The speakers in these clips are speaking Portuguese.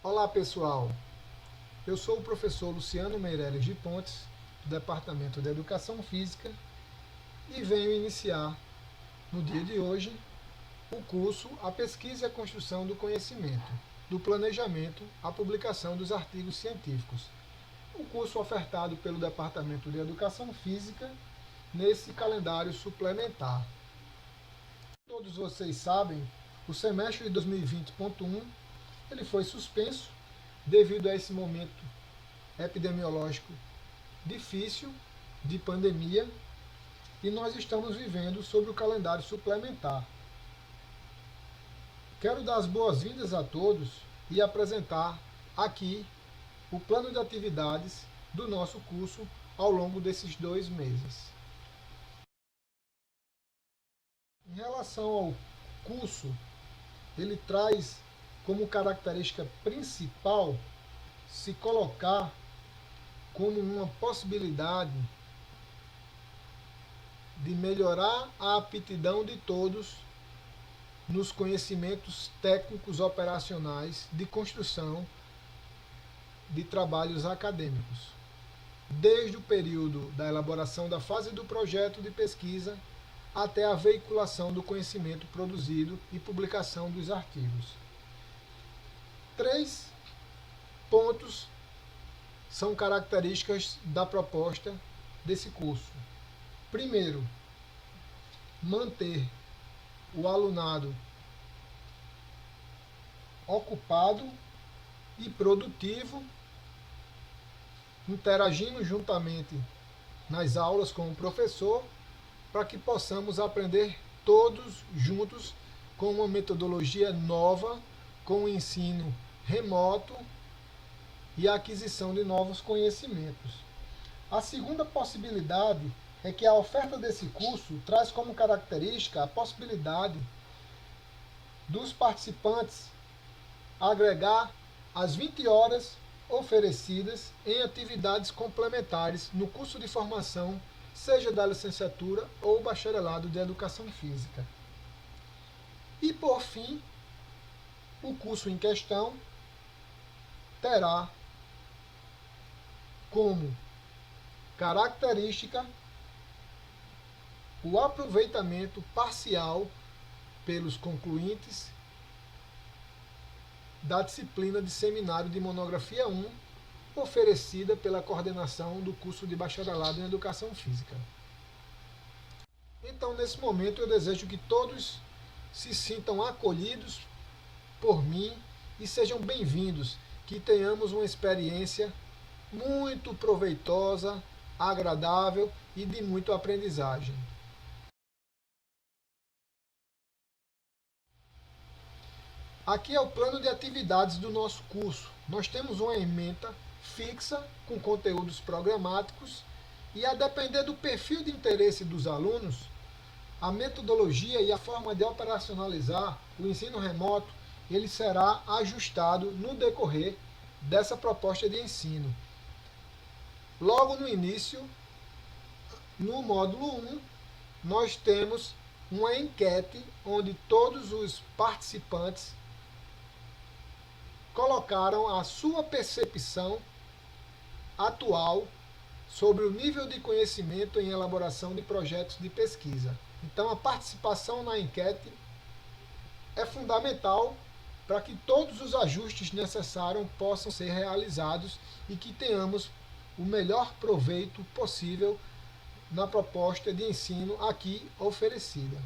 Olá pessoal, eu sou o professor Luciano Meireles de Pontes, do Departamento de Educação Física, e venho iniciar, no dia de hoje, o curso A Pesquisa e a Construção do Conhecimento, do Planejamento à Publicação dos Artigos Científicos. O curso ofertado pelo Departamento de Educação Física nesse calendário suplementar. Todos vocês sabem, o semestre de 2020.1 ele foi suspenso devido a esse momento epidemiológico difícil de pandemia e nós estamos vivendo sobre o calendário suplementar. Quero dar as boas-vindas a todos e apresentar aqui o plano de atividades do nosso curso ao longo desses 2 meses. Em relação ao curso, ele traz como característica principal se colocar como uma possibilidade de melhorar a aptidão de todos nos conhecimentos técnicos operacionais de construção de trabalhos acadêmicos, desde o período da elaboração da fase do projeto de pesquisa até a veiculação do conhecimento produzido e publicação dos artigos. 3 pontos são características da proposta desse curso. Primeiro, manter o alunado ocupado e produtivo, interagindo juntamente nas aulas com o professor, para que possamos aprender todos juntos com uma metodologia nova, com o ensino remoto e a aquisição de novos conhecimentos. A segunda possibilidade é que a oferta desse curso traz como característica a possibilidade dos participantes agregar as 20 horas oferecidas em atividades complementares no curso de formação, seja da licenciatura ou bacharelado de Educação Física. E, por fim, o curso em questão terá como característica o aproveitamento parcial pelos concluintes da disciplina de Seminário de Monografia 1, oferecida pela coordenação do curso de Bacharelado em Educação Física. Então, nesse momento, eu desejo que todos se sintam acolhidos por mim e sejam bem-vindos, que tenhamos uma experiência muito proveitosa, agradável e de muita aprendizagem. Aqui é o plano de atividades do nosso curso. Nós temos uma ementa fixa com conteúdos programáticos e, a depender do perfil de interesse dos alunos, a metodologia e a forma de operacionalizar o ensino remoto ele será ajustado no decorrer dessa proposta de ensino. Logo no início, no módulo 1, nós temos uma enquete onde todos os participantes colocaram a sua percepção atual sobre o nível de conhecimento em elaboração de projetos de pesquisa. Então, a participação na enquete é fundamental para que todos os ajustes necessários possam ser realizados e que tenhamos o melhor proveito possível na proposta de ensino aqui oferecida.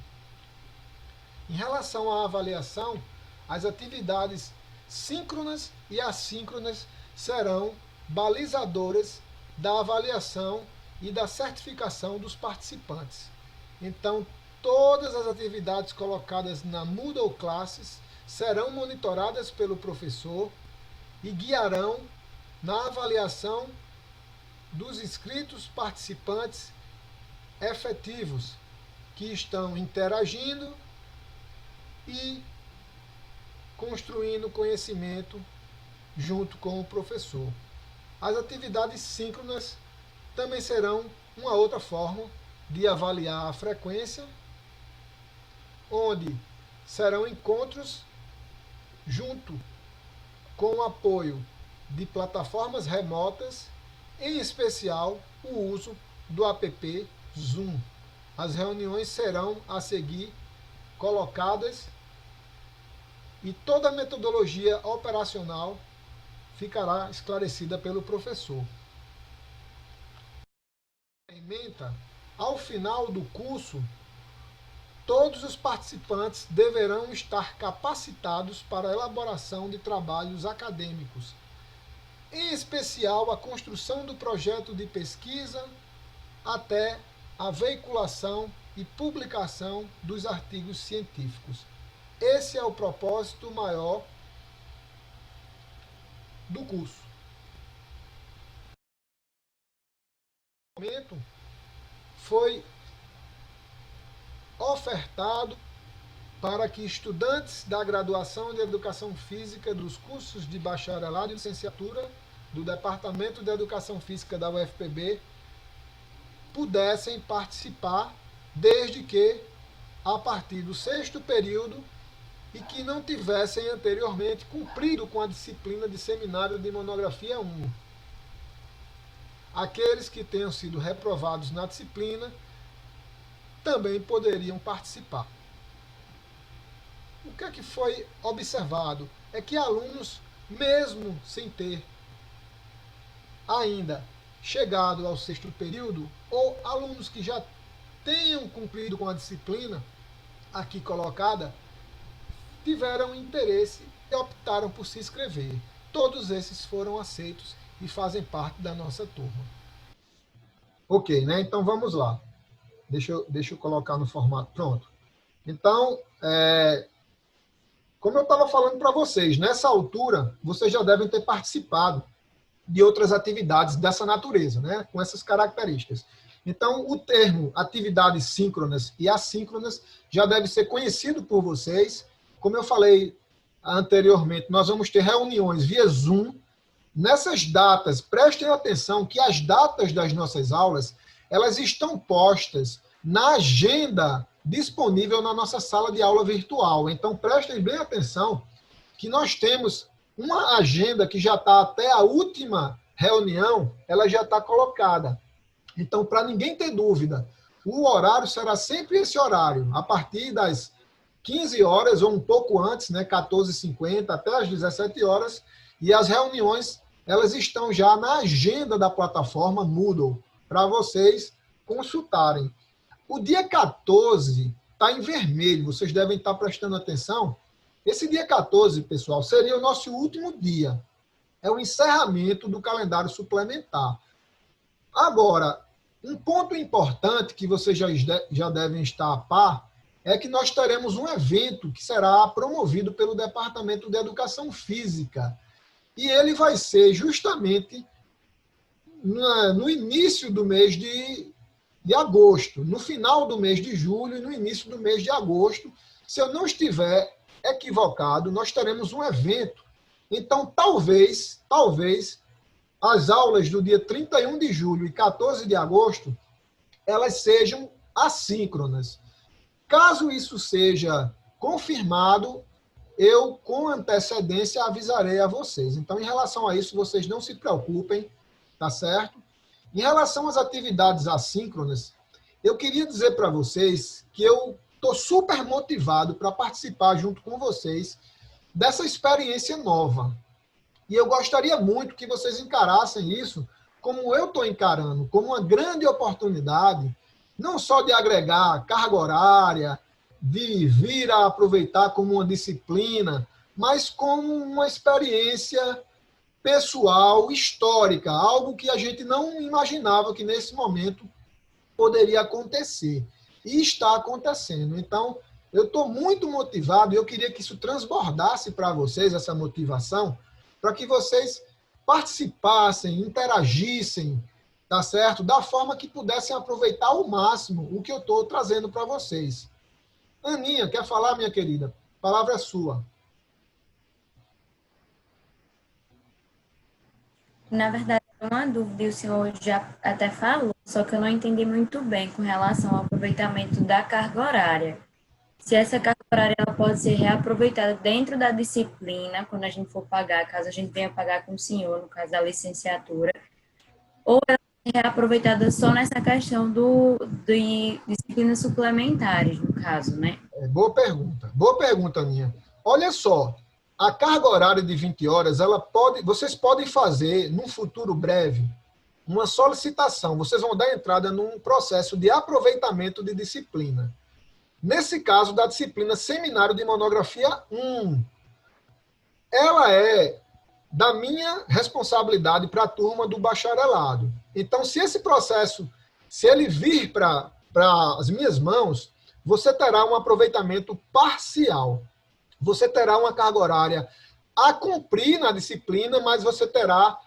Em relação à avaliação, as atividades síncronas e assíncronas serão balizadoras da avaliação e da certificação dos participantes. Então, todas as atividades colocadas na Moodle Classes serão monitoradas pelo professor e guiarão na avaliação dos inscritos participantes efetivos que estão interagindo e construindo conhecimento junto com o professor. As atividades síncronas também serão uma outra forma de avaliar a frequência, onde serão encontros junto com o apoio de plataformas remotas, em especial o uso do app Zoom. As reuniões serão a seguir colocadas e toda a metodologia operacional ficará esclarecida pelo professor. Ementa, ao final do curso, todos os participantes deverão estar capacitados para a elaboração de trabalhos acadêmicos, em especial a construção do projeto de pesquisa até a veiculação e publicação dos artigos científicos. Esse é o propósito maior do curso. No momento, foi ofertado para que estudantes da graduação de Educação Física dos cursos de bacharelado e licenciatura do Departamento de Educação Física da UFPB pudessem participar, desde que a partir do 6º período e que não tivessem anteriormente cumprido com a disciplina de seminário de monografia 1. Aqueles que tenham sido reprovados na disciplina também poderiam participar. O que é que foi observado? É que alunos, mesmo sem ter ainda chegado ao 6º período, ou alunos que já tenham cumprido com a disciplina aqui colocada, tiveram interesse e optaram por se inscrever. Todos esses foram aceitos e fazem parte da nossa turma. Ok, né? Então vamos lá. Deixa eu colocar no formato. Pronto. Então, como eu estava falando para vocês, nessa altura, vocês já devem ter participado de outras atividades dessa natureza, né? Com essas características. Então, o termo atividades síncronas e assíncronas já deve ser conhecido por vocês. Como eu falei anteriormente, nós vamos ter reuniões via Zoom. Nessas datas, prestem atenção que as datas das nossas aulas, elas estão postas na agenda disponível na nossa sala de aula virtual. Então, prestem bem atenção que nós temos uma agenda que já está até a última reunião, ela já está colocada. Então, para ninguém ter dúvida, o horário será sempre esse horário, a partir das 15 horas ou um pouco antes, né, 14h50 até as 17 horas, e as reuniões, elas estão já na agenda da plataforma Moodle, para vocês consultarem. O dia 14 está em vermelho, vocês devem estar prestando atenção. Esse dia 14, pessoal, seria o nosso último dia. É o encerramento do calendário suplementar. Agora, um ponto importante que vocês já devem estar a par é que nós teremos um evento que será promovido pelo Departamento de Educação Física. E ele vai ser justamente no início do mês de agosto, no final do mês de julho e no início do mês de agosto. Se eu não estiver equivocado, nós teremos um evento. Então, talvez, as aulas do dia 31 de julho e 14 de agosto, elas sejam assíncronas. Caso isso seja confirmado, eu, com antecedência, avisarei a vocês. Então, em relação a isso, vocês não se preocupem, tá certo? Em relação às atividades assíncronas, eu queria dizer para vocês que eu estou super motivado para participar junto com vocês dessa experiência nova. E eu gostaria muito que vocês encarassem isso como eu estou encarando, como uma grande oportunidade, não só de agregar carga horária, de vir a aproveitar como uma disciplina, mas como uma experiência pessoal, histórica, algo que a gente não imaginava que nesse momento poderia acontecer. E está acontecendo. Então, eu estou muito motivado e eu queria que isso transbordasse para vocês, essa motivação, para que vocês participassem, interagissem, tá certo? Da forma que pudessem aproveitar ao máximo o que eu estou trazendo para vocês. Aninha, quer falar, minha querida? A palavra é sua. Na verdade, é uma dúvida, e o senhor já até falou, só que eu não entendi muito bem com relação ao aproveitamento da carga horária. Se essa carga horária ela pode ser reaproveitada dentro da disciplina, quando a gente for pagar, caso a gente venha pagar com o senhor, no caso da licenciatura, ou ela é reaproveitada só nessa questão de disciplinas suplementares, no caso, né? Boa pergunta. Boa pergunta, Aninha. Olha só, a carga horária de 20 horas, vocês podem fazer, num futuro breve, uma solicitação. Vocês vão dar entrada num processo de aproveitamento de disciplina. Nesse caso, da disciplina Seminário de Monografia 1. Ela é da minha responsabilidade para a turma do bacharelado. Então, se esse processo, se ele vir para as minhas mãos, você terá um aproveitamento parcial. Você terá uma carga horária a cumprir na disciplina, mas você terá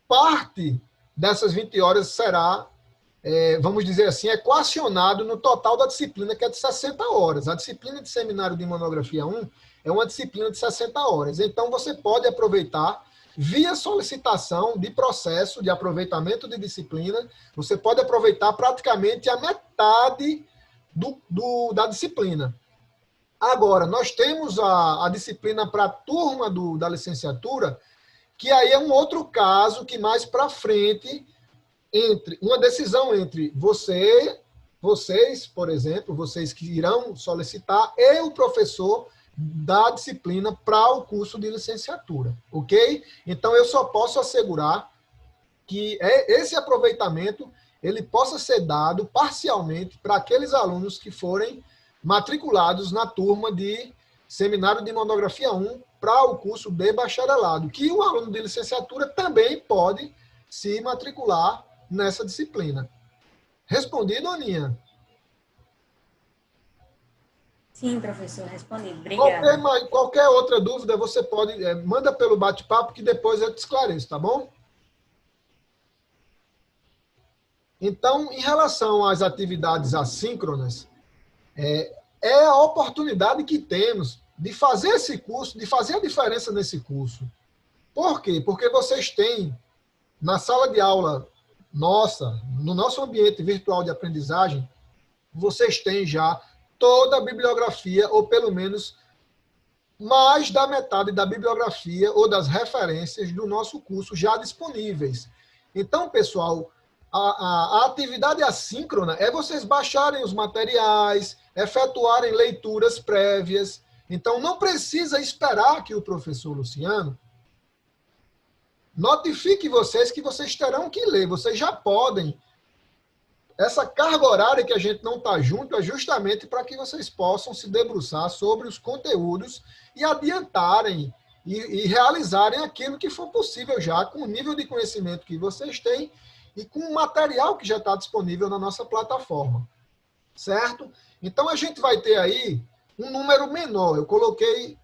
parte dessas 20 horas será, vamos dizer assim, equacionado no total da disciplina, que é de 60 horas. A disciplina de Seminário de Monografia 1 é uma disciplina de 60 horas. Então, você pode aproveitar via solicitação de processo de aproveitamento de disciplina, você pode aproveitar praticamente a metade da disciplina. Agora, nós temos a disciplina para a turma da licenciatura, que aí é um outro caso que mais para frente, entre uma decisão entre vocês, por exemplo, vocês que irão solicitar, e o professor da disciplina para o curso de licenciatura, ok? Então, eu só posso assegurar que esse aproveitamento ele possa ser dado parcialmente para aqueles alunos que forem matriculados na turma de Seminário de Monografia 1 para o curso de bacharelado, que o aluno de licenciatura também pode se matricular nessa disciplina. Respondido, Aninha? Sim, professor, respondido. Obrigada. Qualquer outra dúvida, você pode, manda pelo bate-papo que depois eu te esclareço, tá bom? Então, em relação às atividades assíncronas, é a oportunidade que temos de fazer esse curso, de fazer a diferença nesse curso. Por quê? Porque vocês têm, na sala de aula nossa, no nosso ambiente virtual de aprendizagem, vocês têm já toda a bibliografia, ou pelo menos mais da metade da bibliografia ou das referências do nosso curso já disponíveis. Então, pessoal, a atividade assíncrona é vocês baixarem os materiais, efetuarem leituras prévias. Então, não precisa esperar que o professor Luciano notifique vocês que vocês terão que ler. Vocês já podem. Essa carga horária que a gente não está junto é justamente para que vocês possam se debruçar sobre os conteúdos e adiantarem e realizarem aquilo que for possível já com o nível de conhecimento que vocês têm e com o material que já está disponível na nossa plataforma. Certo? Então, a gente vai ter aí um número menor. Eu coloquei,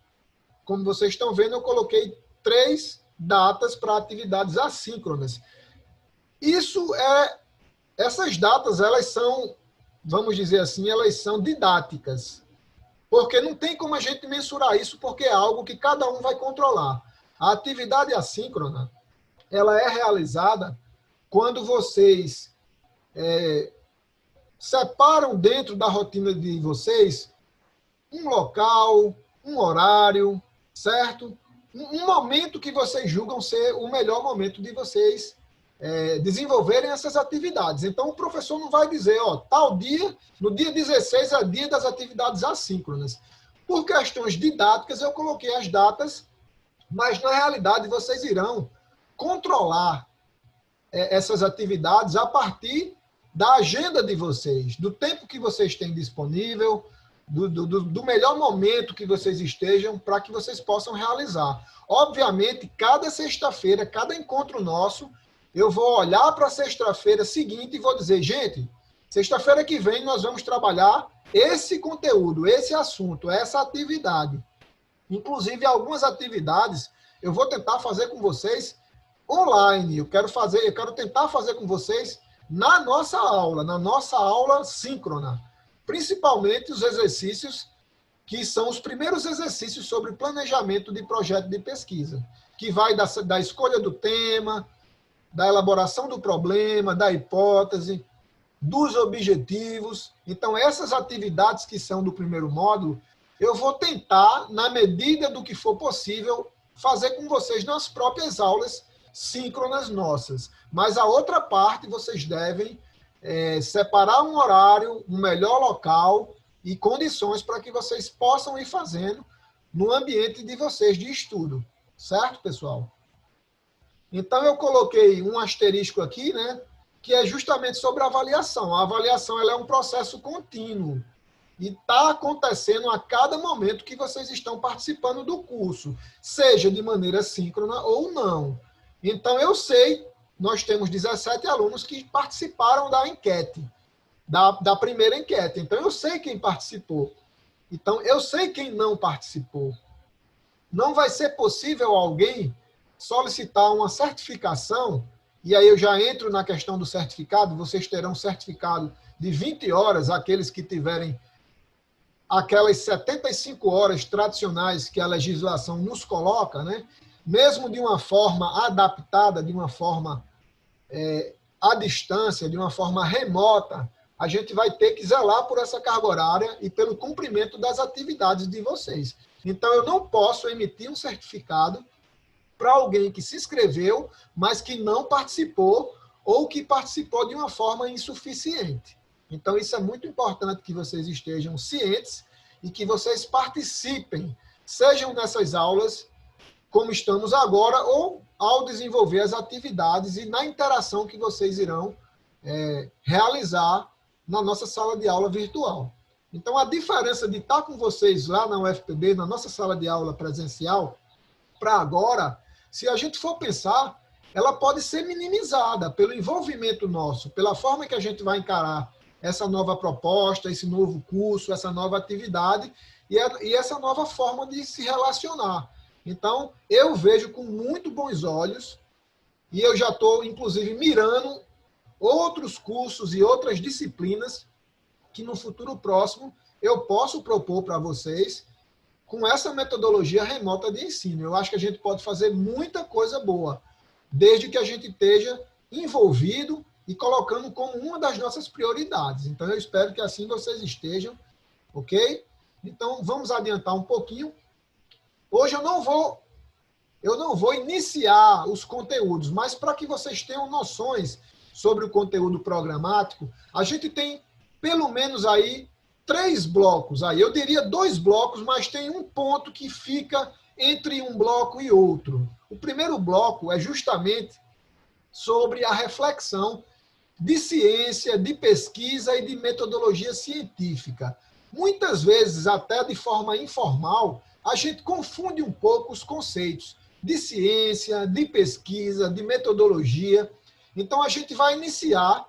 como vocês estão vendo, eu coloquei 3 datas para atividades assíncronas. Essas datas, elas são, vamos dizer assim, elas são didáticas. Porque não tem como a gente mensurar isso, porque é algo que cada um vai controlar. A atividade assíncrona, ela é realizada quando vocês separam dentro da rotina de vocês um local, um horário, certo? Um momento que vocês julgam ser o melhor momento de vocês desenvolverem essas atividades. Então, o professor não vai dizer, tal dia, no dia 16 é dia das atividades assíncronas. Por questões didáticas, eu coloquei as datas, mas, na realidade, vocês irão controlar essas atividades a partir da agenda de vocês, do tempo que vocês têm disponível, do melhor momento que vocês estejam para que vocês possam realizar. Obviamente, cada sexta-feira, cada encontro nosso, eu vou olhar para a sexta-feira seguinte e vou dizer, gente, sexta-feira que vem nós vamos trabalhar esse conteúdo, esse assunto, essa atividade. Inclusive, algumas atividades eu vou tentar fazer com vocês online. Eu quero tentar fazer com vocês na nossa aula síncrona. Principalmente os exercícios que são os primeiros exercícios sobre planejamento de projeto de pesquisa, que vai da escolha do tema, da elaboração do problema, da hipótese, dos objetivos. Então, essas atividades que são do primeiro módulo, eu vou tentar, na medida do que for possível, fazer com vocês nas próprias aulas síncronas nossas. Mas a outra parte, vocês devem separar um horário, um melhor local e condições para que vocês possam ir fazendo no ambiente de vocês de estudo. Certo, pessoal? Então, eu coloquei um asterisco aqui, né, que é justamente sobre a avaliação. A avaliação ela é um processo contínuo e está acontecendo a cada momento que vocês estão participando do curso, seja de maneira síncrona ou não. Então, eu sei, nós temos 17 alunos que participaram da enquete, da primeira enquete. Então, eu sei quem participou. Então, eu sei quem não participou. Não vai ser possível alguém solicitar uma certificação, e aí eu já entro na questão do certificado, vocês terão certificado de 20 horas, aqueles que tiverem aquelas 75 horas tradicionais que a legislação nos coloca, né? Mesmo de uma forma adaptada, de uma forma à distância, de uma forma remota, a gente vai ter que zelar por essa carga horária e pelo cumprimento das atividades de vocês. Então, eu não posso emitir um certificado para alguém que se inscreveu, mas que não participou ou que participou de uma forma insuficiente. Então, isso é muito importante que vocês estejam cientes e que vocês participem, sejam nessas aulas, como estamos agora, ou ao desenvolver as atividades e na interação que vocês irão realizar na nossa sala de aula virtual. Então, a diferença de estar com vocês lá na UFPB, na nossa sala de aula presencial, para agora, se a gente for pensar, ela pode ser minimizada pelo envolvimento nosso, pela forma que a gente vai encarar essa nova proposta, esse novo curso, essa nova atividade e essa nova forma de se relacionar. Então, eu vejo com muito bons olhos e eu já estou, inclusive, mirando outros cursos e outras disciplinas que no futuro próximo eu posso propor para vocês com essa metodologia remota de ensino. Eu acho que a gente pode fazer muita coisa boa, desde que a gente esteja envolvido e colocando como uma das nossas prioridades. Então, eu espero que assim vocês estejam, ok? Então, vamos adiantar um pouquinho. Hoje eu não vou iniciar os conteúdos, mas para que vocês tenham noções sobre o conteúdo programático, a gente tem pelo menos aí 3 blocos. Aí eu diria 2 blocos, mas tem um ponto que fica entre um bloco e outro. O primeiro bloco é justamente sobre a reflexão de ciência, de pesquisa e de metodologia científica. Muitas vezes, até de forma informal, a gente confunde um pouco os conceitos de ciência, de pesquisa, de metodologia. Então, a gente vai iniciar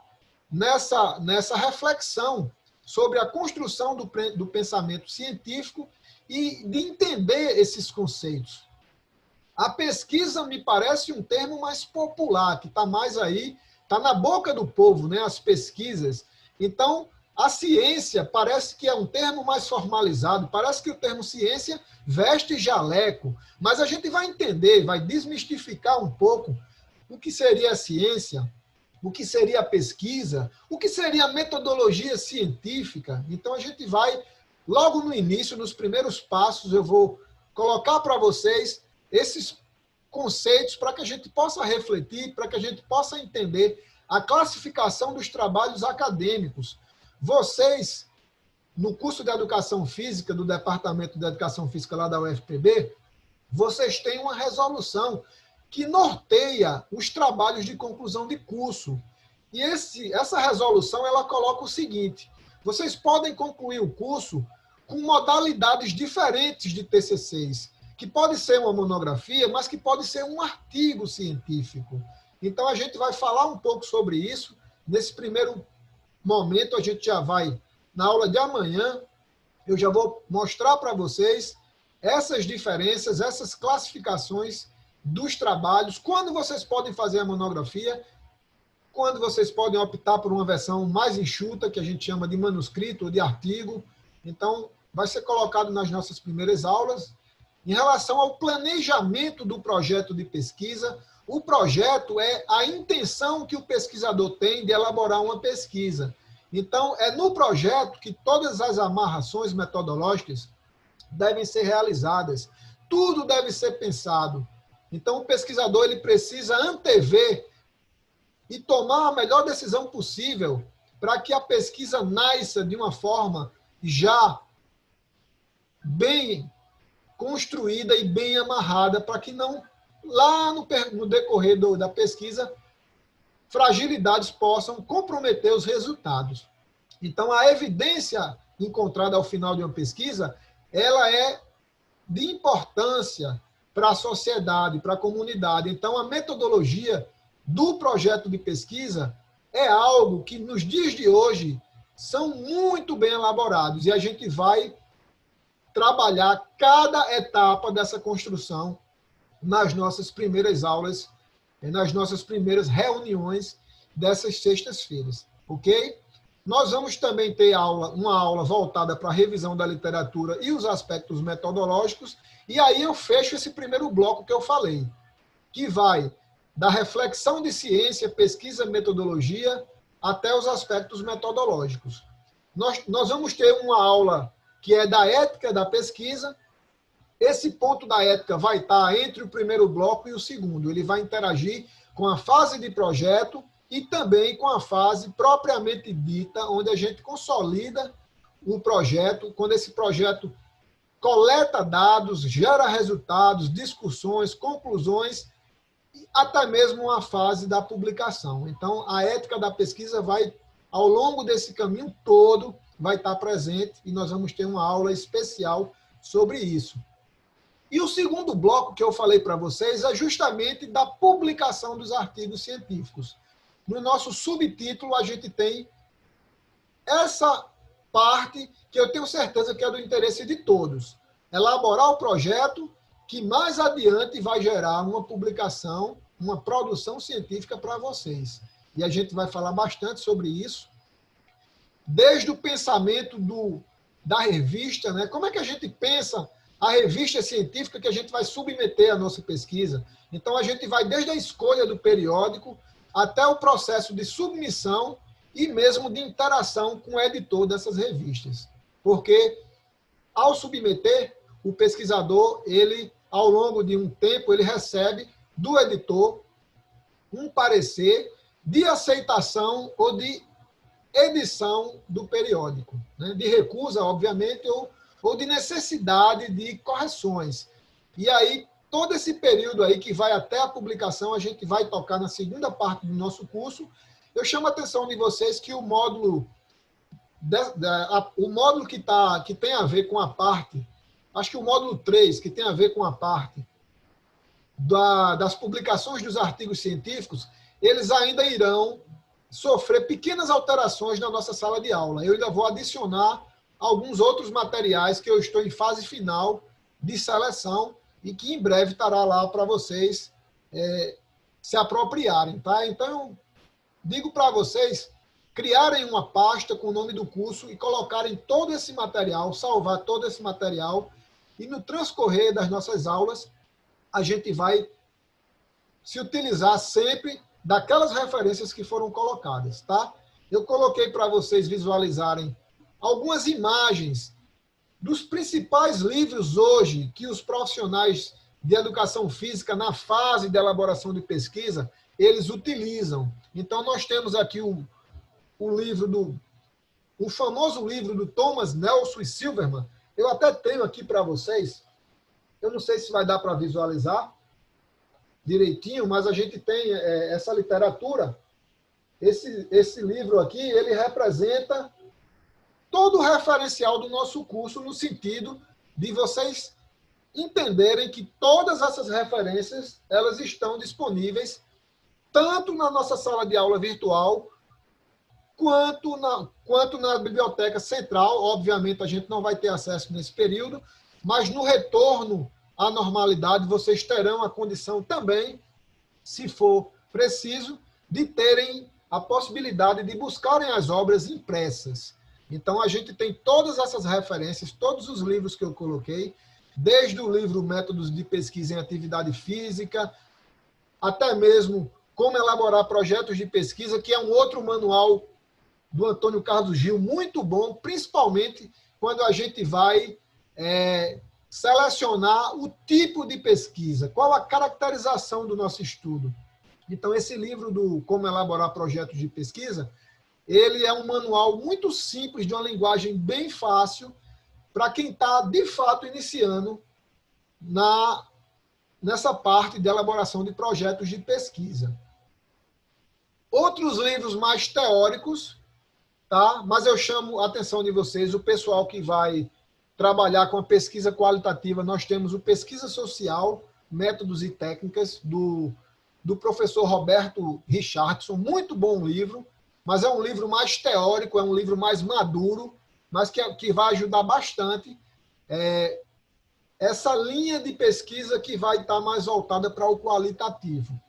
nessa reflexão sobre a construção do pensamento científico e de entender esses conceitos. A pesquisa me parece um termo mais popular, que está mais aí, está na boca do povo, né? As pesquisas. Então, a ciência parece que é um termo mais formalizado, parece que o termo ciência veste jaleco, mas a gente vai entender, vai desmistificar um pouco o que seria a ciência, o que seria a pesquisa, o que seria a metodologia científica. Então, a gente vai, logo no início, nos primeiros passos, eu vou colocar para vocês esses conceitos para que a gente possa refletir, para que a gente possa entender a classificação dos trabalhos acadêmicos. Vocês, no curso de Educação Física, do Departamento de Educação Física lá da UFPB, vocês têm uma resolução que norteia os trabalhos de conclusão de curso. E essa resolução ela coloca o seguinte: vocês podem concluir o curso com modalidades diferentes de TCCs, que pode ser uma monografia, mas que pode ser um artigo científico. Então, a gente vai falar um pouco sobre isso. Nesse primeiro momento, a gente já vai, na aula de amanhã, eu já vou mostrar para vocês essas diferenças, essas classificações dos trabalhos, quando vocês podem fazer a monografia, quando vocês podem optar por uma versão mais enxuta, que a gente chama de manuscrito ou de artigo. Então, vai ser colocado nas nossas primeiras aulas. Em relação ao planejamento do projeto de pesquisa, o projeto é a intenção que o pesquisador tem de elaborar uma pesquisa. Então, é no projeto que todas as amarrações metodológicas devem ser realizadas. Tudo deve ser pensado. Então, o pesquisador ele precisa antever e tomar a melhor decisão possível para que a pesquisa nasça de uma forma já bem construída e bem amarrada, para que não, lá no decorrer da pesquisa, fragilidades possam comprometer os resultados. Então, a evidência encontrada ao final de uma pesquisa, ela é de importância para a sociedade, para a comunidade. Então, a metodologia do projeto de pesquisa é algo que, nos dias de hoje, são muito bem elaborados, e a gente vai trabalhar cada etapa dessa construção nas nossas primeiras aulas, nas nossas primeiras reuniões dessas sextas-feiras, ok? Nós vamos também ter uma aula voltada para a revisão da literatura e os aspectos metodológicos, e aí eu fecho esse primeiro bloco que eu falei, que vai da reflexão de ciência, metodologia, até os aspectos metodológicos. Nós vamos ter uma aula que é da ética da pesquisa. Esse ponto da ética vai estar entre o primeiro bloco e o segundo. Ele vai interagir com a fase de projeto e também com a fase propriamente dita, onde a gente consolida o projeto, quando esse projeto coleta dados, gera resultados, discussões, conclusões, e até mesmo a fase da publicação. Então, a ética da pesquisa vai, ao longo desse caminho todo, vai estar presente, e nós vamos ter uma aula especial sobre isso. E o segundo bloco que eu falei para vocês é justamente da publicação dos artigos científicos. No nosso subtítulo, a gente tem essa parte que eu tenho certeza que é do interesse de todos. Elaborar o projeto que mais adiante vai gerar uma publicação, uma produção científica para vocês. E a gente vai falar bastante sobre isso. Desde o pensamento da revista, né? Como é que a gente pensa a revista científica que a gente vai submeter à nossa pesquisa? Então, a gente vai desde a escolha do periódico até o processo de submissão e mesmo de interação com o editor dessas revistas. Porque, ao submeter, o pesquisador, ele, ao longo de um tempo, ele recebe do editor um parecer de aceitação ou de edição do periódico, né? De recusa, obviamente, ou de necessidade de correções. E aí, todo esse período aí que vai até a publicação, a gente vai tocar na segunda parte do nosso curso. Eu chamo a atenção de vocês que o módulo que tem a ver com a parte, acho que o módulo 3, que tem a ver com a parte das publicações dos artigos científicos, eles ainda irão sofrer pequenas alterações na nossa sala de aula. Eu ainda vou adicionar alguns outros materiais que eu estou em fase final de seleção e que em breve estará lá para vocês se apropriarem, tá? Então, eu digo para vocês criarem uma pasta com o nome do curso e colocarem todo esse material, salvar todo esse material, e no transcorrer das nossas aulas, a gente vai se utilizar sempre daquelas referências que foram colocadas, tá? Eu coloquei para vocês visualizarem algumas imagens dos principais livros hoje que os profissionais de educação física, na fase de elaboração de pesquisa, eles utilizam. Então, nós temos aqui o famoso livro do Thomas Nelson e Silverman. Eu até tenho aqui para vocês, eu não sei se vai dar para visualizar direitinho, mas a gente tem essa literatura, esse livro aqui, ele representa todo o referencial do nosso curso, no sentido de vocês entenderem que todas essas referências, elas estão disponíveis tanto na nossa sala de aula virtual, quanto na biblioteca central. Obviamente, a gente não vai ter acesso nesse período, mas no retorno à normalidade, vocês terão a condição também, se for preciso, de terem a possibilidade de buscarem as obras impressas. Então, a gente tem todas essas referências, todos os livros que eu coloquei, desde o livro Métodos de Pesquisa em Atividade Física, até mesmo Como Elaborar Projetos de Pesquisa, que é um outro manual do Antônio Carlos Gil, muito bom, principalmente quando a gente vai selecionar o tipo de pesquisa, qual a caracterização do nosso estudo. Então, esse livro do Como Elaborar Projetos de Pesquisa, ele é um manual muito simples, de uma linguagem bem fácil, para quem está, de fato, iniciando nessa parte de elaboração de projetos de pesquisa. Outros livros mais teóricos, tá? Mas eu chamo a atenção de vocês, o pessoal que vai trabalhar com a pesquisa qualitativa, nós temos o Pesquisa Social, Métodos e Técnicas, do professor Roberto Richardson, muito bom livro, mas é um livro mais teórico, é um livro mais maduro, mas que vai ajudar bastante essa linha de pesquisa que vai estar mais voltada para o qualitativo,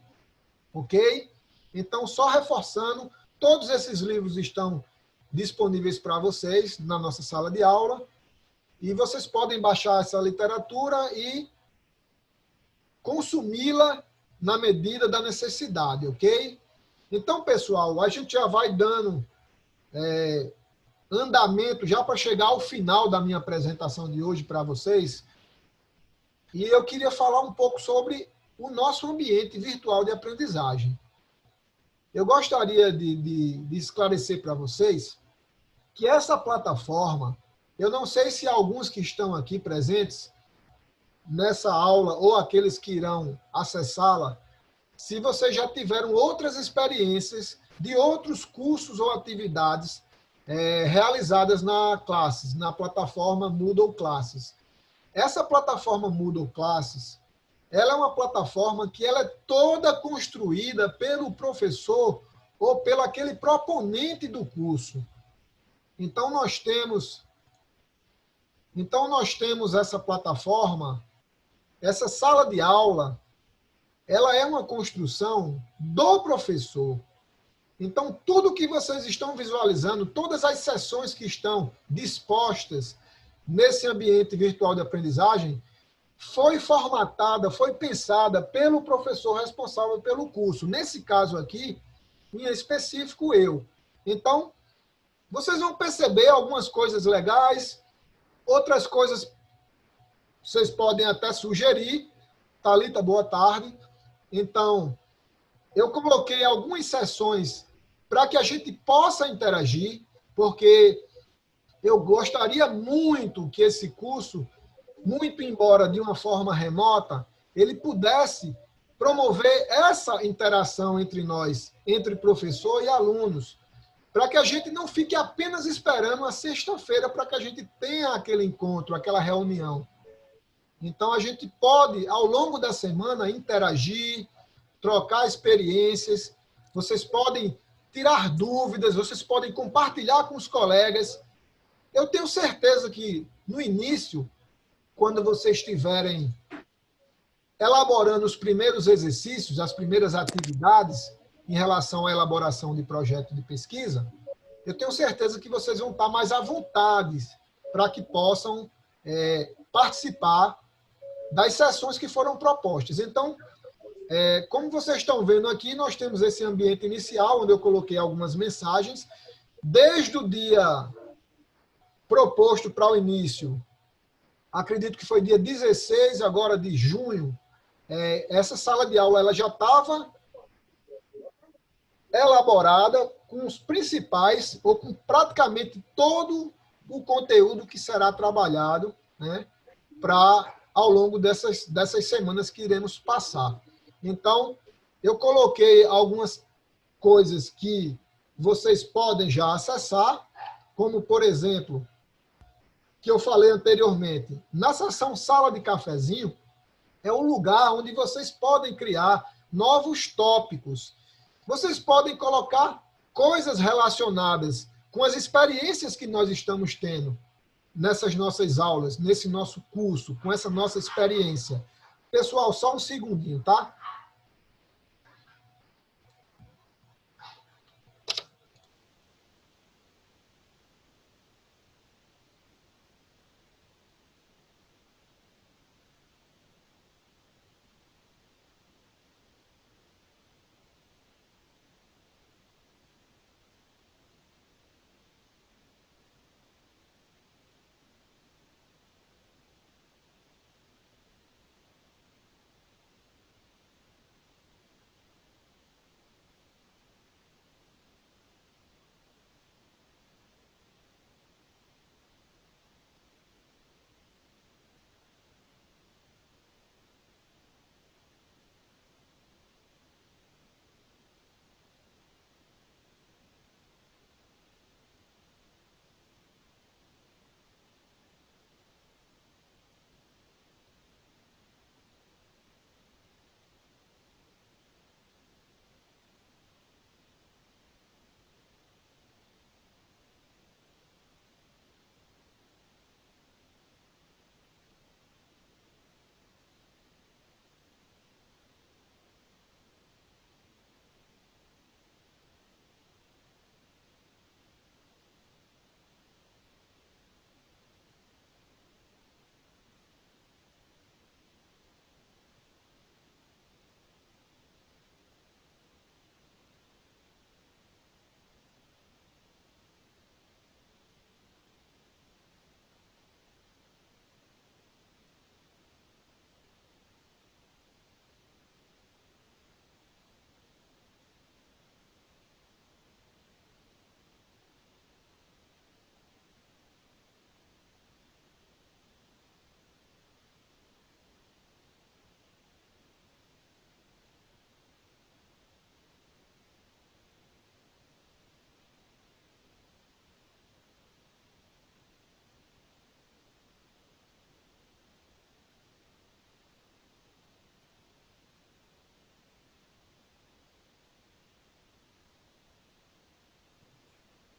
ok? Então, só reforçando, todos esses livros estão disponíveis para vocês na nossa sala de aula, e vocês podem baixar essa literatura e consumi-la na medida da necessidade, ok? Então, pessoal, a gente já vai dando andamento já para chegar ao final da minha apresentação de hoje para vocês. E eu queria falar um pouco sobre o nosso ambiente virtual de aprendizagem. Eu gostaria de esclarecer para vocês que essa plataforma, eu não sei se alguns que estão aqui presentes nessa aula ou aqueles que irão acessá-la, se vocês já tiveram outras experiências de outros cursos ou atividades realizadas na plataforma Moodle Classes. Essa plataforma Moodle Classes, ela é uma plataforma que ela é toda construída pelo professor ou pelo aquele proponente do curso. Então nós temos essa plataforma, essa sala de aula, ela é uma construção do professor. Então, tudo que vocês estão visualizando, todas as sessões que estão dispostas nesse ambiente virtual de aprendizagem, foi formatada, foi pensada pelo professor responsável pelo curso. Nesse caso aqui, em específico, eu. Então, vocês vão perceber algumas coisas legais, outras coisas vocês podem até sugerir. Thalita, boa tarde. Então, eu coloquei algumas sessões para que a gente possa interagir, porque eu gostaria muito que esse curso, muito embora de uma forma remota, ele pudesse promover essa interação entre nós, entre professor e alunos, para que a gente não fique apenas esperando a sexta-feira para que a gente tenha aquele encontro, aquela reunião. Então, a gente pode, ao longo da semana, interagir, trocar experiências, vocês podem tirar dúvidas, vocês podem compartilhar com os colegas. Eu tenho certeza que, no início, quando vocês estiverem elaborando os primeiros exercícios, as primeiras atividades em relação à elaboração de projeto de pesquisa, eu tenho certeza que vocês vão estar mais à vontade para que possam participar das sessões que foram propostas. Então, como vocês estão vendo aqui, nós temos esse ambiente inicial, onde eu coloquei algumas mensagens. Desde o dia proposto para o início, acredito que foi dia 16 agora de junho, essa sala de aula ela já estava elaborada com os principais, ou com praticamente todo o conteúdo que será trabalhado, né, ao longo dessas semanas que iremos passar. Então, eu coloquei algumas coisas que vocês podem já acessar, como, por exemplo, que eu falei anteriormente, na seção Sala de Cafezinho, é um lugar onde vocês podem criar novos tópicos. Vocês podem colocar coisas relacionadas com as experiências que nós estamos tendo nessas nossas aulas, nesse nosso curso, com essa nossa experiência. Pessoal, só um segundinho, tá?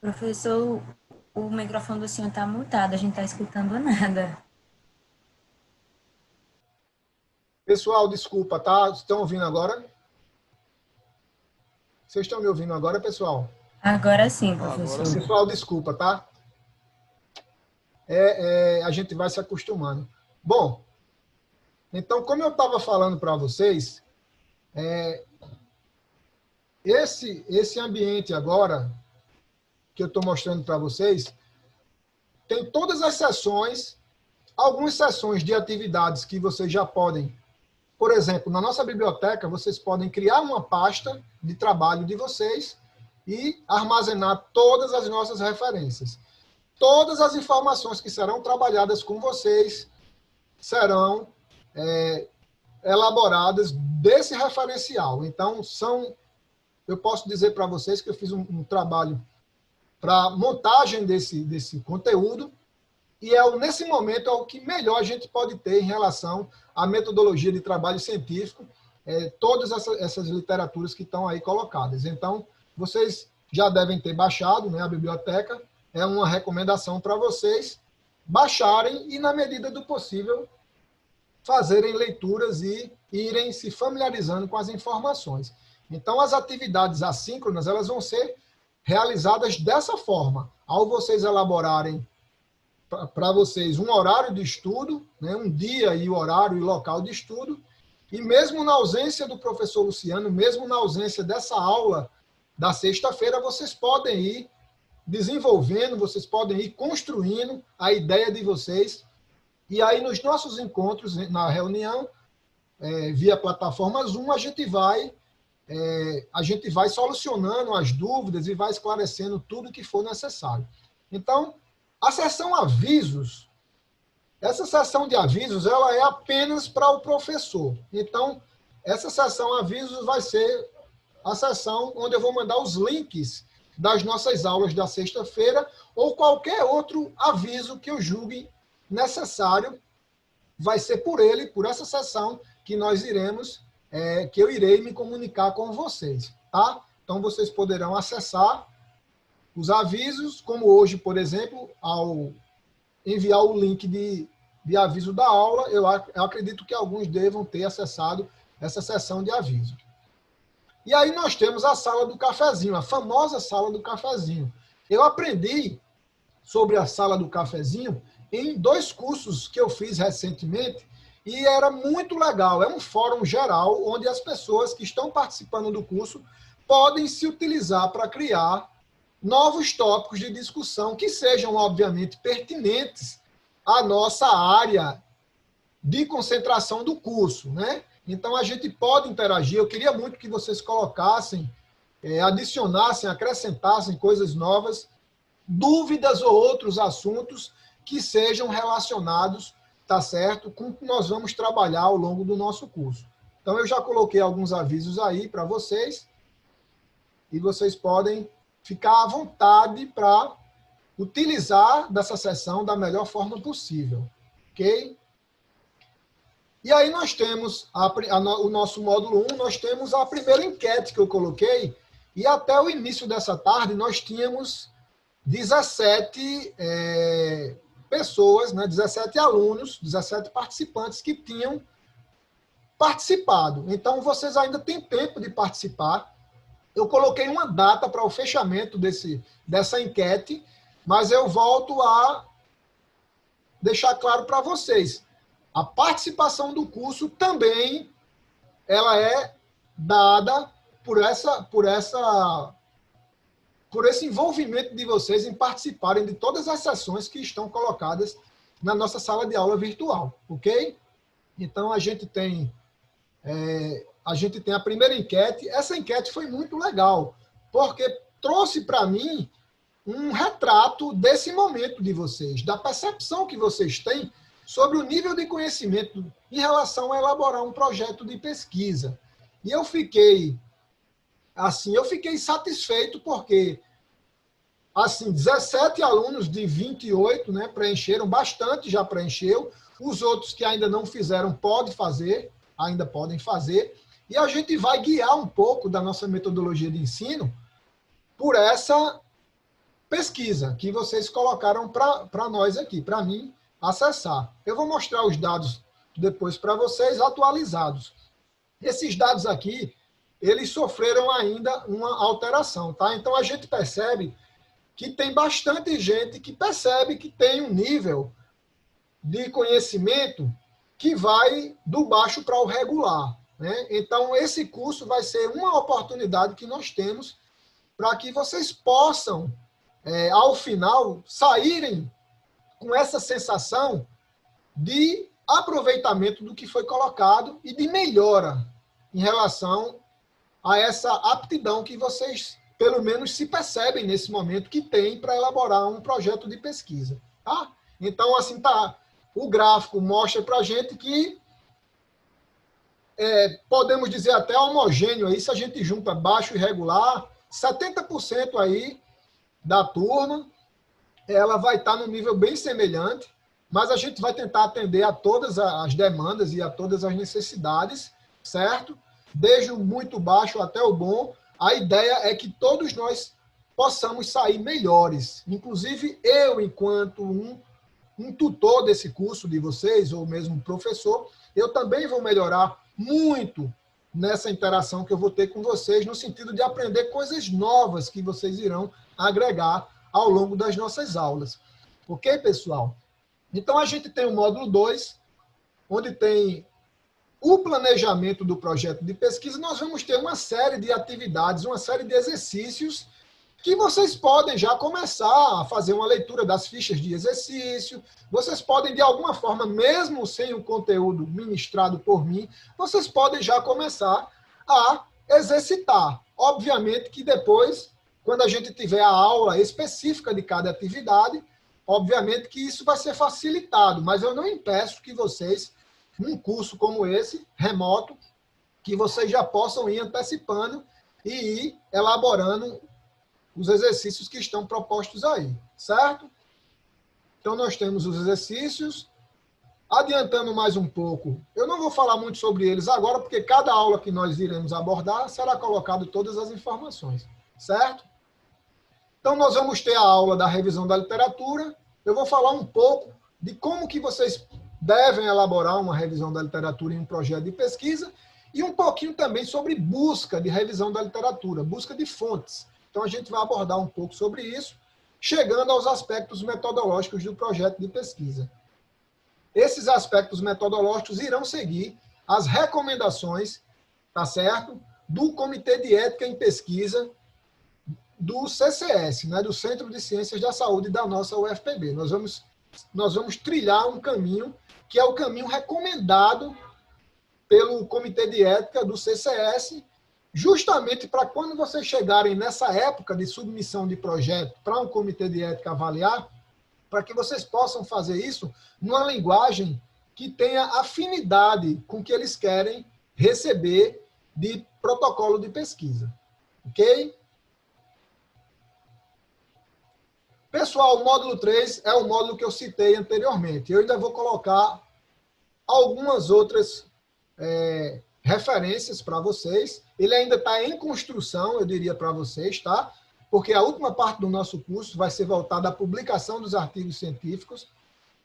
Professor, o microfone do senhor está mutado, a gente está escutando nada. Pessoal, desculpa, tá? Estão ouvindo agora? Vocês estão me ouvindo agora, pessoal? Agora sim, professor. Pessoal, desculpa, tá? A gente vai se acostumando. Bom, então, como eu estava falando para vocês, esse ambiente agora, que eu estou mostrando para vocês, tem todas as sessões, algumas sessões de atividades que vocês já podem. Por exemplo, na nossa biblioteca, vocês podem criar uma pasta de trabalho de vocês e armazenar todas as nossas referências. Todas as informações que serão trabalhadas com vocês serão elaboradas desse referencial. Então, eu posso dizer para vocês que eu fiz um trabalho para montagem desse conteúdo, e nesse momento é o que melhor a gente pode ter em relação à metodologia de trabalho científico, todas essas literaturas que estão aí colocadas. Então, vocês já devem ter baixado, né, a biblioteca, é uma recomendação para vocês baixarem e, na medida do possível, fazerem leituras e irem se familiarizando com as informações. Então, as atividades assíncronas, elas vão ser realizadas dessa forma. Ao vocês elaborarem para vocês um horário de estudo, né, um dia e o horário e local de estudo, e mesmo na ausência do professor Luciano, mesmo na ausência dessa aula da sexta-feira, vocês podem ir desenvolvendo, vocês podem ir construindo a ideia de vocês. E aí, nos nossos encontros, na reunião, via plataforma Zoom, a gente vai solucionando as dúvidas e vai esclarecendo tudo que for necessário. Então, a sessão avisos, essa sessão de avisos, ela é apenas para o professor. Então, essa sessão avisos vai ser a sessão onde eu vou mandar os links das nossas aulas da sexta-feira ou qualquer outro aviso que eu julgue necessário, vai ser por essa sessão que nós iremos, que eu irei me comunicar com vocês, tá? Então, vocês poderão acessar os avisos, como hoje, por exemplo, ao enviar o link de aviso da aula, eu acredito que alguns devam ter acessado essa sessão de aviso. E aí nós temos a sala do cafezinho, a famosa sala do cafezinho. Eu aprendi sobre a sala do cafezinho em 2 cursos que eu fiz recentemente, e era muito legal. É um fórum geral onde as pessoas que estão participando do curso podem se utilizar para criar novos tópicos de discussão que sejam, obviamente, pertinentes à nossa área de concentração do curso, né? Então, a gente pode interagir. Eu queria muito que vocês colocassem, adicionassem, acrescentassem coisas novas, dúvidas ou outros assuntos que sejam relacionados, tá certo, com o que nós vamos trabalhar ao longo do nosso curso. Então, eu já coloquei alguns avisos aí para vocês, e vocês podem ficar à vontade para utilizar dessa sessão da melhor forma possível, ok? E aí nós temos o nosso módulo 1, nós temos a primeira enquete que eu coloquei, e até o início dessa tarde nós tínhamos 17 pessoas, né, 17 alunos, 17 participantes que tinham participado. Então, vocês ainda têm tempo de participar. Eu coloquei uma data para o fechamento dessa enquete, mas eu volto a deixar claro para vocês. A participação do curso também ela é dada por esse envolvimento de vocês em participarem de todas as sessões que estão colocadas na nossa sala de aula virtual, ok? Então, a gente tem a primeira enquete. Essa enquete foi muito legal, porque trouxe para mim um retrato desse momento de vocês, da percepção que vocês têm sobre o nível de conhecimento em relação a elaborar um projeto de pesquisa. E eu fiquei satisfeito porque 17 alunos de 28, né, preencheram bastante, já preencheu. Os outros que ainda não fizeram ainda podem fazer. E a gente vai guiar um pouco da nossa metodologia de ensino por essa pesquisa que vocês colocaram para nós aqui, para mim acessar. Eu vou mostrar os dados depois para vocês atualizados. Esses dados aqui, eles sofreram ainda uma alteração, tá? Então a gente percebe que tem bastante gente que percebe que tem um nível de conhecimento que vai do baixo para o regular, né? Então esse curso vai ser uma oportunidade que nós temos para que vocês possam, ao final, saírem com essa sensação de aproveitamento do que foi colocado e de melhora em relação a essa aptidão que vocês, pelo menos, se percebem nesse momento que tem para elaborar um projeto de pesquisa. Tá? Então, assim, tá, o gráfico mostra para a gente que podemos dizer até homogêneo aí, se a gente junta baixo e regular, 70% aí da turma, ela vai estar num nível bem semelhante, mas a gente vai tentar atender a todas as demandas e a todas as necessidades, certo? Desde o muito baixo até o bom. A ideia é que todos nós possamos sair melhores. Inclusive, eu, enquanto um tutor desse curso de vocês, ou mesmo um professor, eu também vou melhorar muito nessa interação que eu vou ter com vocês, no sentido de aprender coisas novas que vocês irão agregar ao longo das nossas aulas. Ok, pessoal? Então, a gente tem o módulo 2, onde tem o planejamento do projeto de pesquisa. Nós vamos ter uma série de atividades, uma série de exercícios que vocês podem já começar a fazer uma leitura das fichas de exercício. Vocês podem, de alguma forma, mesmo sem o conteúdo ministrado por mim, vocês podem já começar a exercitar. Obviamente que depois, quando a gente tiver a aula específica de cada atividade, obviamente que isso vai ser facilitado, mas eu não impeço que vocês, num curso como esse, remoto, que vocês já possam ir antecipando e ir elaborando os exercícios que estão propostos aí, certo? Então, nós temos os exercícios. Adiantando mais um pouco, eu não vou falar muito sobre eles agora, porque cada aula que nós iremos abordar será colocado todas as informações, certo? Então, nós vamos ter a aula da revisão da literatura. Eu vou falar um pouco de como que vocês devem elaborar uma revisão da literatura em um projeto de pesquisa e um pouquinho também sobre busca de revisão da literatura, busca de fontes. Então, a gente vai abordar um pouco sobre isso, chegando aos aspectos metodológicos do projeto de pesquisa. Esses aspectos metodológicos irão seguir as recomendações, tá certo, do Comitê de Ética em Pesquisa do CCS, né, do Centro de Ciências da Saúde da nossa UFPB. Nós vamos trilhar um caminho que é o caminho recomendado pelo Comitê de Ética do CCS, justamente para quando vocês chegarem nessa época de submissão de projeto para um Comitê de Ética avaliar, para que vocês possam fazer isso numa linguagem que tenha afinidade com o que eles querem receber de protocolo de pesquisa. Ok? Pessoal, o módulo 3 é o módulo que eu citei anteriormente. Eu ainda vou colocar algumas outras referências para vocês. Ele ainda está em construção, eu diria para vocês, tá? Porque a última parte do nosso curso vai ser voltada à publicação dos artigos científicos.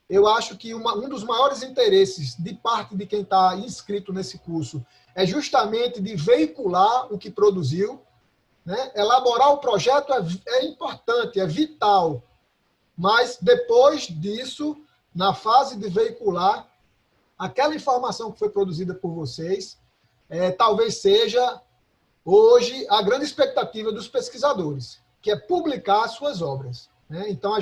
Eu acho que um dos maiores interesses de parte de quem está inscrito nesse curso é justamente de veicular o que produziu, né? Elaborar o projeto é importante, é vital, mas depois disso, na fase de veicular, aquela informação que foi produzida por vocês, talvez seja hoje a grande expectativa dos pesquisadores, que é publicar suas obras, né? Então,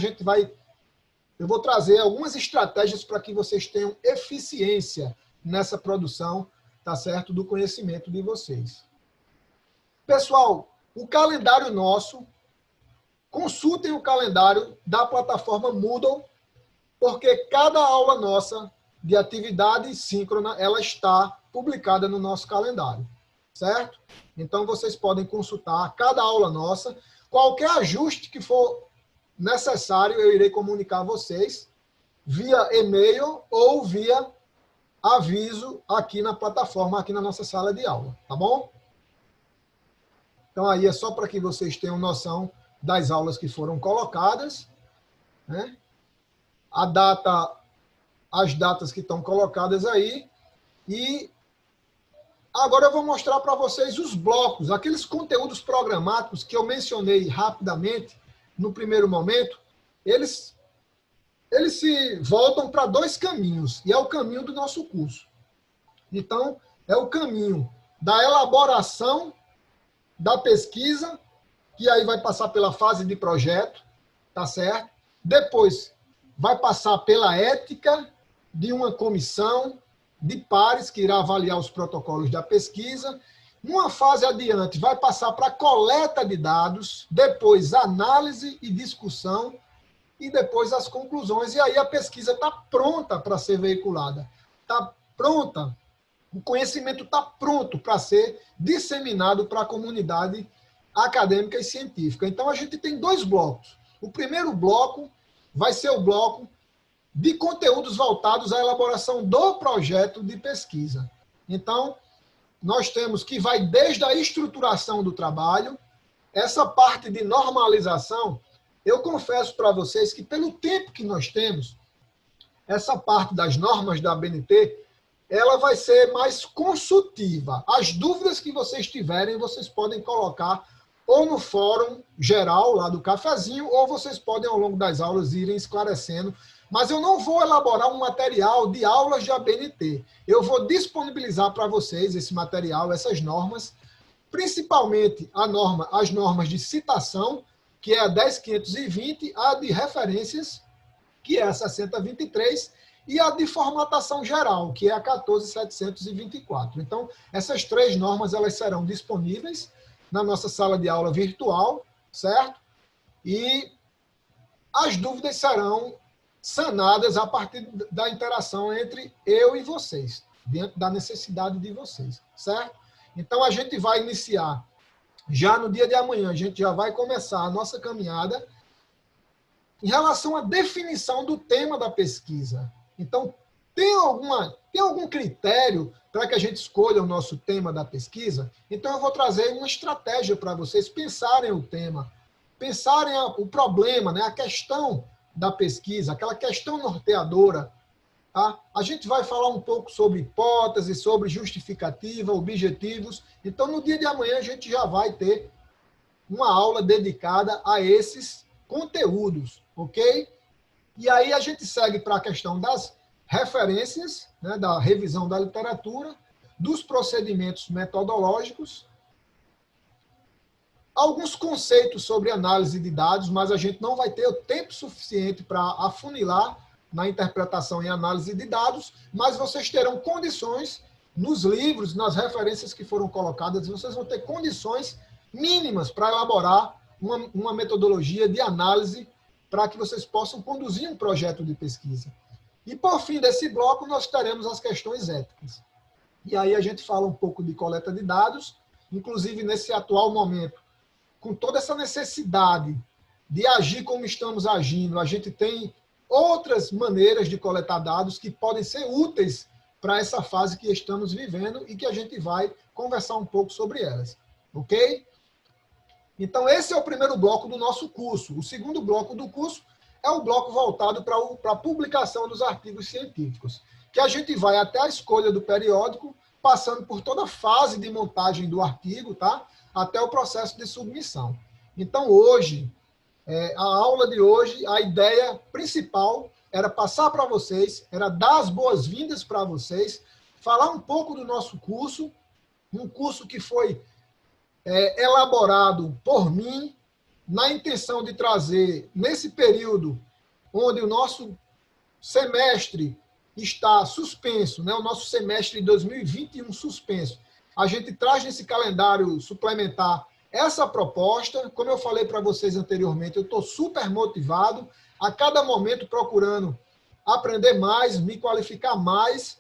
eu vou trazer algumas estratégias para que vocês tenham eficiência nessa produção, tá certo, do conhecimento de vocês. Pessoal, o calendário nosso, consultem o calendário da plataforma Moodle, porque cada aula nossa de atividade síncrona, ela está publicada no nosso calendário, certo? Então, vocês podem consultar cada aula nossa. Qualquer ajuste que for necessário, eu irei comunicar a vocês via e-mail ou via aviso aqui na plataforma, aqui na nossa sala de aula, tá bom? Então, aí é só para que vocês tenham noção das aulas que foram colocadas, né? A data, as datas que estão colocadas aí, e agora eu vou mostrar para vocês os blocos, aqueles conteúdos programáticos que eu mencionei rapidamente no primeiro momento, eles se voltam para dois caminhos, e é o caminho do nosso curso. Então, é o caminho da elaboração da pesquisa, que aí vai passar pela fase de projeto, tá certo? Depois, vai passar pela ética de uma comissão de pares que irá avaliar os protocolos da pesquisa. Numa fase adiante, vai passar para a coleta de dados, depois análise e discussão, e depois as conclusões. E aí a pesquisa está pronta para ser veiculada. Está pronta, o conhecimento está pronto para ser disseminado para a comunidade acadêmica e científica. Então, a gente tem dois blocos. O primeiro bloco vai ser o bloco de conteúdos voltados à elaboração do projeto de pesquisa. Então, nós temos que vai desde a estruturação do trabalho, essa parte de normalização. Eu confesso para vocês que, pelo tempo que nós temos, essa parte das normas da ABNT, ela vai ser mais consultiva. As dúvidas que vocês tiverem, vocês podem colocar ou no fórum geral, lá do cafezinho, ou vocês podem, ao longo das aulas, irem esclarecendo. Mas eu não vou elaborar um material de aulas de ABNT. Eu vou disponibilizar para vocês esse material, essas normas, principalmente as normas de citação, que é a 10.520, a de referências, que é a 6023, e a de formatação geral, que é a 14.724. Então, essas três normas elas serão disponíveis na nossa sala de aula virtual, certo? E as dúvidas serão sanadas a partir da interação entre eu e vocês, dentro da necessidade de vocês, certo? Então, a gente vai iniciar, já no dia de amanhã, a gente já vai começar a nossa caminhada em relação à definição do tema da pesquisa. Então, tem algum critério para que a gente escolha o nosso tema da pesquisa? Então, eu vou trazer uma estratégia para vocês pensarem o tema, pensarem o problema, né, a questão da pesquisa, aquela questão norteadora. Tá? A gente vai falar um pouco sobre hipótese, sobre justificativa, objetivos. Então, no dia de amanhã, a gente já vai ter uma aula dedicada a esses conteúdos, ok? E aí a gente segue para a questão das referências, né, da revisão da literatura, dos procedimentos metodológicos, alguns conceitos sobre análise de dados, mas a gente não vai ter o tempo suficiente para afunilar na interpretação e análise de dados, mas vocês terão condições nos livros, nas referências que foram colocadas, vocês vão ter condições mínimas para elaborar uma metodologia de análise para que vocês possam conduzir um projeto de pesquisa. E, por fim desse bloco, nós teremos as questões éticas. E aí a gente fala um pouco de coleta de dados, inclusive nesse atual momento, com toda essa necessidade de agir como estamos agindo, a gente tem outras maneiras de coletar dados que podem ser úteis para essa fase que estamos vivendo e que a gente vai conversar um pouco sobre elas. Ok? Então, esse é o primeiro bloco do nosso curso. O segundo bloco do curso é o bloco voltado para a publicação dos artigos científicos, que a gente vai até a escolha do periódico, passando por toda a fase de montagem do artigo, tá? Até o processo de submissão. Então, hoje, a aula de hoje, a ideia principal era passar para vocês, era dar as boas-vindas para vocês, falar um pouco do nosso curso, um curso que foi elaborado por mim, na intenção de trazer, nesse período onde o nosso semestre está suspenso, né, o nosso semestre de 2021 suspenso, a gente traz nesse calendário suplementar essa proposta. Como eu falei para vocês anteriormente, eu estou super motivado, a cada momento procurando aprender mais, me qualificar mais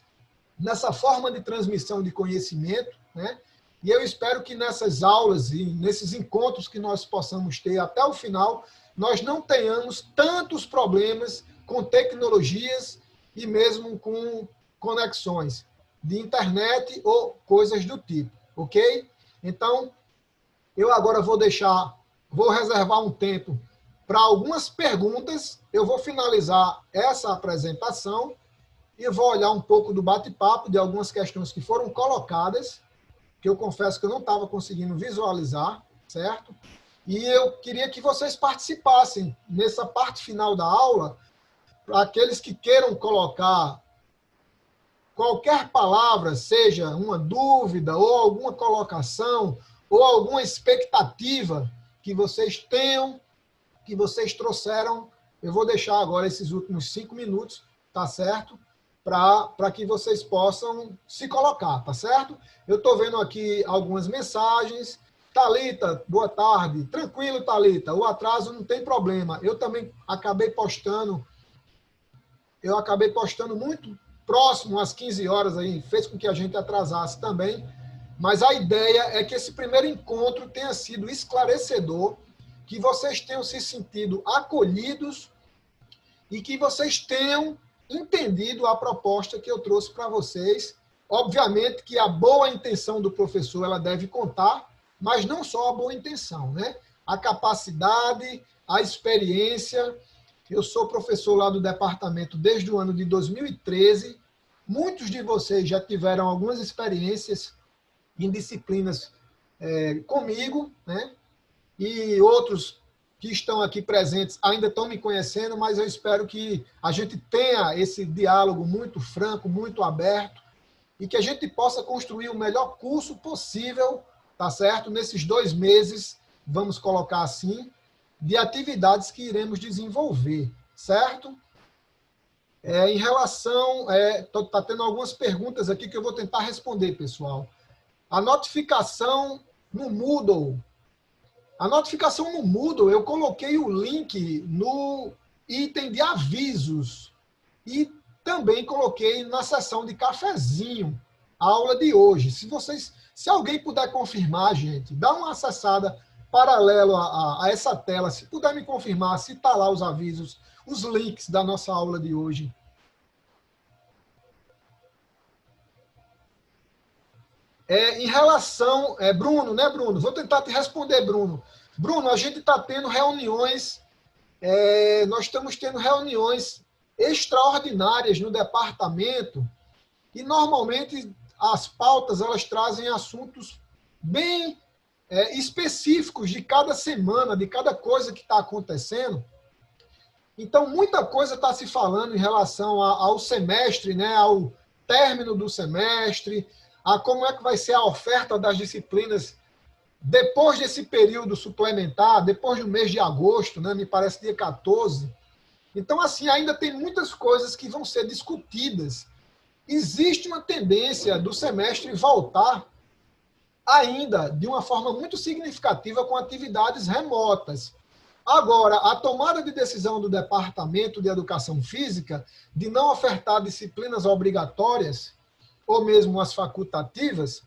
nessa forma de transmissão de conhecimento, né? E eu espero que nessas aulas e nesses encontros que nós possamos ter até o final, nós não tenhamos tantos problemas com tecnologias e mesmo com conexões de internet ou coisas do tipo, ok? Então, eu agora vou deixar vou reservar um tempo para algumas perguntas. Eu vou finalizar essa apresentação e vou olhar um pouco do bate-papo de algumas questões que foram colocadas, que eu confesso que eu não estava conseguindo visualizar, certo? E eu queria que vocês participassem nessa parte final da aula, para aqueles que queiram colocar qualquer palavra, seja uma dúvida ou alguma colocação ou alguma expectativa que vocês tenham, que vocês trouxeram. Eu vou deixar agora esses últimos 5 minutos, tá certo? Para que vocês possam se colocar, tá certo? Eu estou vendo aqui algumas mensagens. Thalita, boa tarde. Tranquilo, Thalita, o atraso não tem problema. Eu também acabei postando muito próximo às 15 horas, aí, fez com que a gente atrasasse também, mas a ideia é que esse primeiro encontro tenha sido esclarecedor, que vocês tenham se sentido acolhidos e que vocês tenham entendido a proposta que eu trouxe para vocês. Obviamente que a boa intenção do professor ela deve contar, mas não só a boa intenção, né? A capacidade, a experiência. Eu sou professor lá do departamento desde o ano de 2013. Muitos de vocês já tiveram algumas experiências em disciplinas comigo, né? E outros que estão aqui presentes ainda estão me conhecendo, mas eu espero que a gente tenha esse diálogo muito franco, muito aberto, e que a gente possa construir o melhor curso possível, tá certo? Nesses 2 meses, vamos colocar assim, de atividades que iremos desenvolver, certo? Em relação... Está tendo algumas perguntas aqui que eu vou tentar responder, pessoal. A notificação no Moodle. A notificação no Moodle, eu coloquei o link no item de avisos e também coloquei na seção de cafezinho a aula de hoje. Se alguém puder confirmar, gente, dá uma acessada paralelo a essa tela, se puder me confirmar se está lá os avisos, os links da nossa aula de hoje. Em relação... Bruno, né, Bruno? Vou tentar te responder, Bruno. Bruno, a gente está tendo reuniões, nós estamos tendo reuniões extraordinárias no departamento e, normalmente, as pautas elas trazem assuntos bem específicos de cada semana, de cada coisa que está acontecendo. Então, muita coisa está se falando em relação ao semestre, né, ao término do semestre, a como é que vai ser a oferta das disciplinas depois desse período suplementar, depois do mês de agosto, né, me parece dia 14. Então, assim, ainda tem muitas coisas que vão ser discutidas. Existe uma tendência do semestre voltar ainda de uma forma muito significativa com atividades remotas. Agora, a tomada de decisão do Departamento de Educação Física de não ofertar disciplinas obrigatórias ou mesmo as facultativas,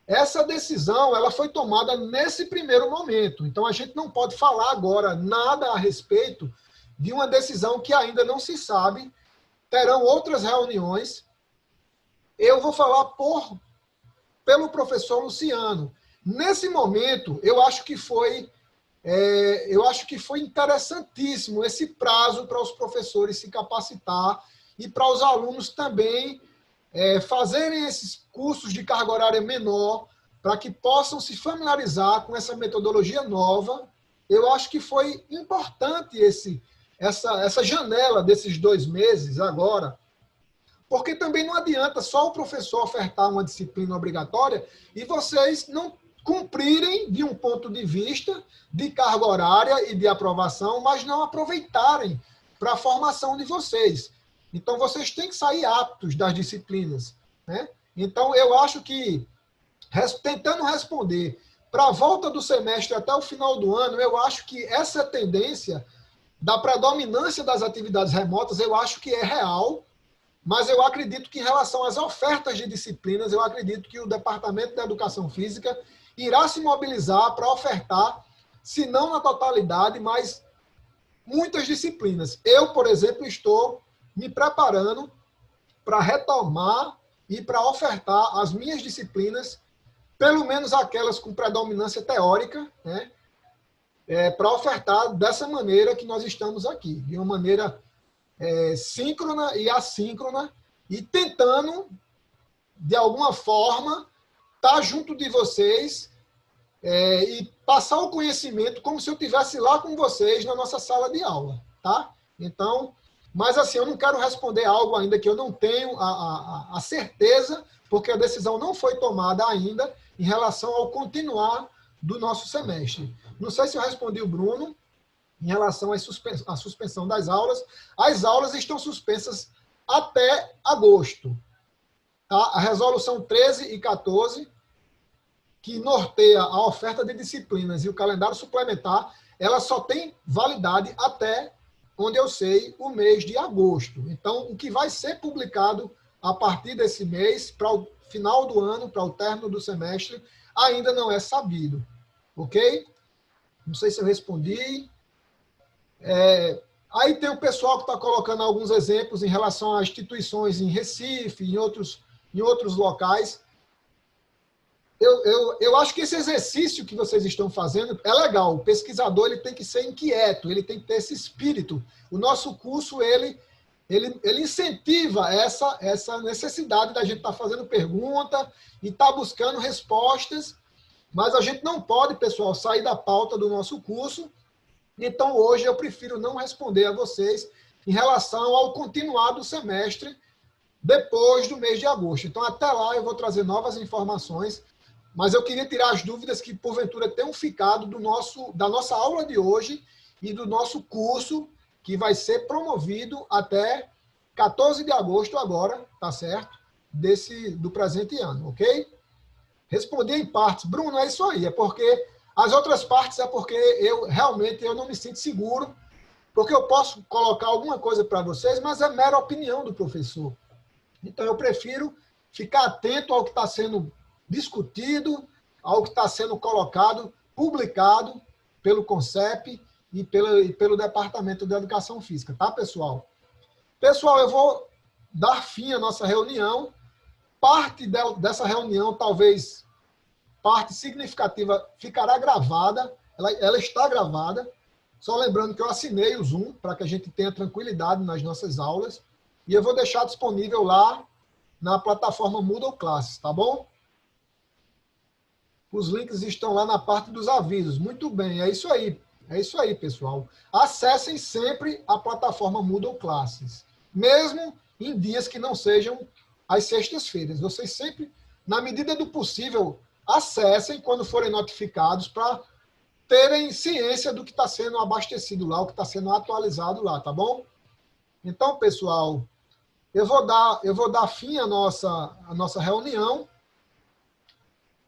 essa decisão ela foi tomada nesse primeiro momento. Então, a gente não pode falar agora nada a respeito de uma decisão que ainda não se sabe. Terão outras reuniões. Eu vou falar pelo professor Luciano. Nesse momento, eu acho que foi interessantíssimo esse prazo para os professores se capacitar e para os alunos também fazerem esses cursos de carga horária menor para que possam se familiarizar com essa metodologia nova. Eu acho que foi importante essa janela desses 2 meses agora, porque também não adianta só o professor ofertar uma disciplina obrigatória e vocês não cumprirem de um ponto de vista de carga horária e de aprovação, mas não aproveitarem para a formação de vocês. Então, vocês têm que sair aptos das disciplinas, né? Então, eu acho que, tentando responder, para a volta do semestre até o final do ano, eu acho que essa tendência da predominância das atividades remotas, eu acho que é real, mas eu acredito que, em relação às ofertas de disciplinas, eu acredito que o Departamento da Educação Física irá se mobilizar para ofertar, se não na totalidade, mas muitas disciplinas. Eu, por exemplo, estou me preparando para retomar e para ofertar as minhas disciplinas, pelo menos aquelas com predominância teórica, né, para ofertar dessa maneira que nós estamos aqui, de uma maneira síncrona e assíncrona, e tentando, de alguma forma, estar junto de vocês e passar o conhecimento como se eu estivesse lá com vocês na nossa sala de aula, tá? Então, mas assim, eu não quero responder algo ainda que eu não tenho a certeza, porque a decisão não foi tomada ainda em relação ao continuar do nosso semestre. Não sei se eu respondi o Bruno em relação à suspensão das aulas. As aulas estão suspensas até agosto. Tá? A resolução 13 e 14, que norteia a oferta de disciplinas e o calendário suplementar, ela só tem validade até, onde eu sei, o mês de agosto. Então, o que vai ser publicado a partir desse mês, para o final do ano, para o término do semestre, ainda não é sabido. Ok? Não sei se eu respondi. Aí tem o pessoal que está colocando alguns exemplos em relação a instituições em Recife, em outros locais. Eu acho que esse exercício que vocês estão fazendo é legal. O pesquisador ele tem que ser inquieto, ele tem que ter esse espírito. O nosso curso ele incentiva essa necessidade da gente estar fazendo pergunta e estar buscando respostas, mas a gente não pode, pessoal, sair da pauta do nosso curso. Então, hoje eu prefiro não responder a vocês em relação ao continuar do semestre depois do mês de agosto. Então, até lá eu vou trazer novas informações, mas eu queria tirar as dúvidas que, porventura, tenham ficado da nossa aula de hoje e do nosso curso, que vai ser promovido até 14 de agosto agora, tá certo? Do presente ano, ok? Respondi em partes. Bruno, é isso aí, é porque as outras partes é porque eu não me sinto seguro, porque eu posso colocar alguma coisa para vocês, mas é mera opinião do professor. Então, eu prefiro ficar atento ao que está sendo discutido, ao que está sendo colocado, publicado pelo CONCEP e pelo Departamento de Educação Física, tá, pessoal? Pessoal, eu vou dar fim à nossa reunião. Parte dessa reunião, talvez parte significativa, ficará gravada. Ela está gravada. Só lembrando que eu assinei o Zoom para que a gente tenha tranquilidade nas nossas aulas. E eu vou deixar disponível lá na plataforma Moodle Classes, tá bom? Os links estão lá na parte dos avisos. Muito bem, é isso aí. É isso aí, pessoal. Acessem sempre a plataforma Moodle Classes. Mesmo em dias que não sejam as sextas-feiras. Vocês sempre, na medida do possível, acessem quando forem notificados para terem ciência do que está sendo abastecido lá, o que está sendo atualizado lá, tá bom? Então, pessoal, eu vou dar fim à nossa reunião.